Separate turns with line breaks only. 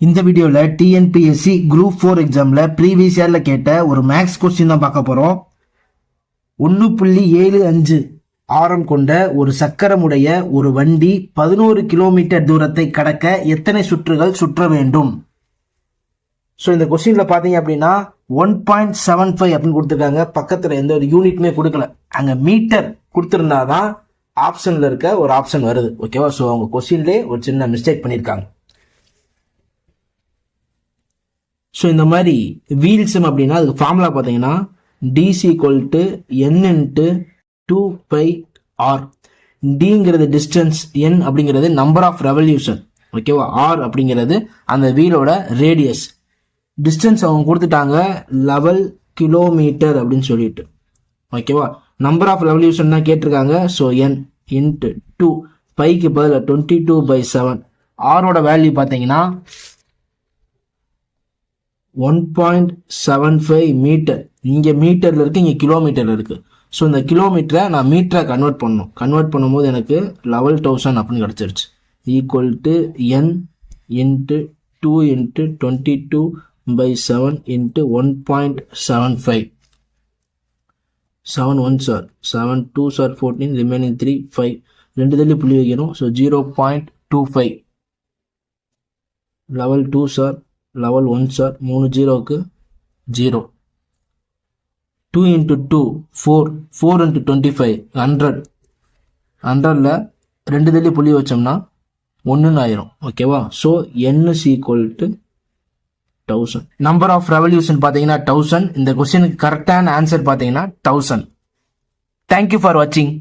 இந்த வீடியோல TNPSC group 4 எக்ஸாம்ல ப்ரீவியஸ் இயர்ல கேட்ட ஒரு மேக்ஸ் கொஸ்டின் தான் பார்க்க போறோம். 1.75 ஆரம் கொண்ட ஒரு சக்கரமுடைய ஒரு வண்டி 11 கிலோமீட்டர் தூரத்தை கடக்க எத்தனை சுற்றுகள் சுற்ற வேண்டும்? ஸோ இந்த கொஸ்டின்ல பாத்தீங்க அப்படின்னா 1.75 அப்படின்னு கொடுத்துருக்காங்க. பக்கத்துல எந்த ஒரு யூனிட்மே கொடுக்கல, அங்க மீட்டர் கொடுத்திருந்தாதான் ஆப்ஷன்ல இருக்க ஒரு ஆப்ஷன் வருது. ஓகேவா? ஸோ அவங்க கொஸ்டின்லேயே ஒரு சின்ன மிஸ்டேக் பண்ணியிருக்காங்க. ஸோ இந்த மாதிரி வீல்ஸம் அப்படின்னா அதுக்கு ஃபார்முலா பார்த்தீங்கன்னா DC = N × 2πr. டிங்கிறது distance, N அப்படிங்கிறது நம்பர் ஆஃப் ரெவல்யூஷன். ஓகேவா? R அப்படிங்கிறது அந்த வீலோட ரேடியஸ். டிஸ்டன்ஸ் அவங்க கொடுத்துட்டாங்க 11 கிலோமீட்டர் அப்படின்னு சொல்லிட்டு. ஓகேவா? நம்பர் ஆஃப் ரெவல்யூஷன் தான் கேட்டிருக்காங்க. ஸோ N × 2, பைக்கு பதில் 22/7. ஆரோட வேல்யூ பார்த்தீங்கன்னா 1.75 மீட்டர். இங்க மீட்டர்ல இருக்கு, இங்க கிலோமீட்டர்ல இருக்கு. ஸோ இந்த கிலோமீட்டரை நான் மீட்டரை கன்வெர்ட் பண்ணணும். கன்வெர்ட் பண்ணும்போது எனக்கு 11,000 அப்படின்னு கிடைச்சிருச்சு. Equal to N × 2 × 22/7 × 1.75. 7 1s are 7 2s are 14, remaining 3 5. ரெண்டு தள்ளி புள்ளி வைக்கணும். So 0.25. level 2s are level 1s are 3 0க்கு 0. 2 × 2 4, 4 × 25 100. 100ல ரெண்டு தள்ளி புள்ளி வச்சோம்னா 1ன்னு ஆயிரும். ஓகேவா? So N = 1000. Number of revolution பார்த்தீங்கன்னா 1000. இந்த கொஸ்டினுக்கு கரெக்டான ஆன்சர் பார்த்தீங்கன்னா 1000. தேங்க்யூ ஃபார் வாட்சிங்.